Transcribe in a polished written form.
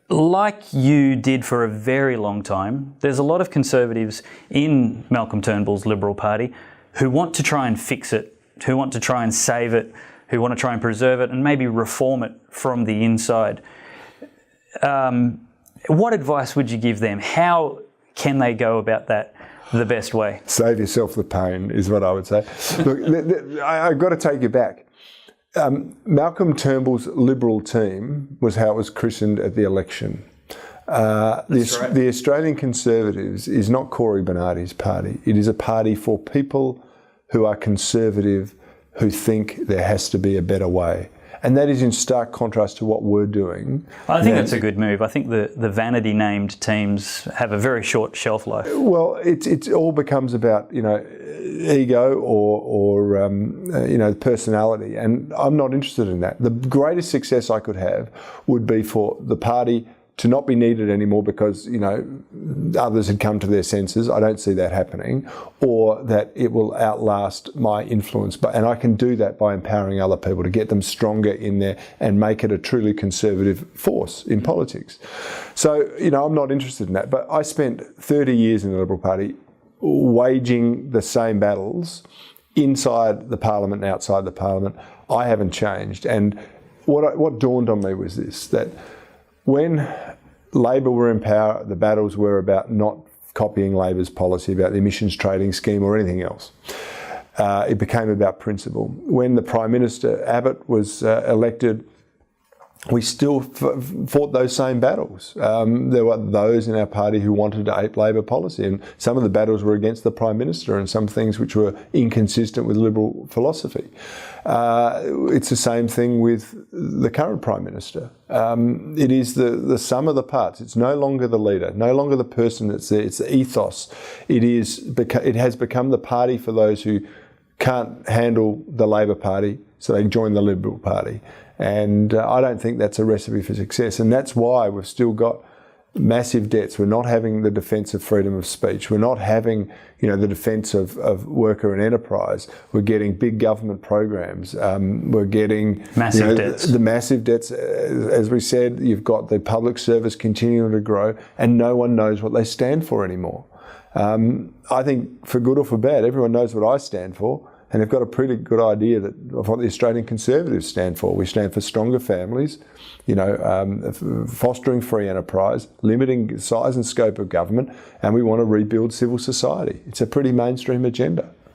like you did for a very long time, there's a lot of Conservatives in Malcolm Turnbull's Liberal Party who want to try and fix it, who want to try and save it, who want to try and preserve it and maybe reform it from the inside. What advice would you give them? How can they go about that the best way? Save yourself the pain is what I would say. Look, I've got to take you back. Malcolm Turnbull's Liberal team was how it was christened at the election. The Australian Conservatives is not Cory Bernardi's party. It is a party for people who are conservative, who think there has to be a better way. And that is in stark contrast to what we're doing. I think that's a good move. I think the vanity-named teams have a very short shelf life. Well, it all becomes about, ego or personality. And I'm not interested in that. The greatest success I could have would be for the party to not be needed anymore because, others had come to their senses. I don't see that happening. Or that it will outlast my influence. And I can do that by empowering other people to get them stronger in there and make it a truly conservative force in politics. So, I'm not interested in that. But I spent 30 years in the Liberal Party waging the same battles inside the Parliament and outside the Parliament. I haven't changed. And what dawned on me was this, that when Labor were in power, the battles were about not copying Labor's policy, about the emissions trading scheme or anything else. It became about principle. When the Prime Minister, Abbott, was elected, we still fought those same battles. There were those in our party who wanted to ape Labor policy, and some of the battles were against the Prime Minister and some things which were inconsistent with Liberal philosophy. It's the same thing with the current Prime Minister. It is the sum of the parts. It's no longer the leader, no longer the person that's there. It's the ethos. It has become the party for those who can't handle the Labor Party, so they join the Liberal Party. And I don't think that's a recipe for success. And that's why we've still got massive debts. We're not having the defence of freedom of speech. We're not having, the defence of worker and enterprise. We're getting big government programs. We're getting massive debts. The massive debts. As we said, you've got the public service continuing to grow, and no one knows what they stand for anymore. I think, for good or for bad, everyone knows what I stand for. And they've got a pretty good idea of what the Australian Conservatives stand for. We stand for stronger families, fostering free enterprise, limiting size and scope of government, and we want to rebuild civil society. It's a pretty mainstream agenda.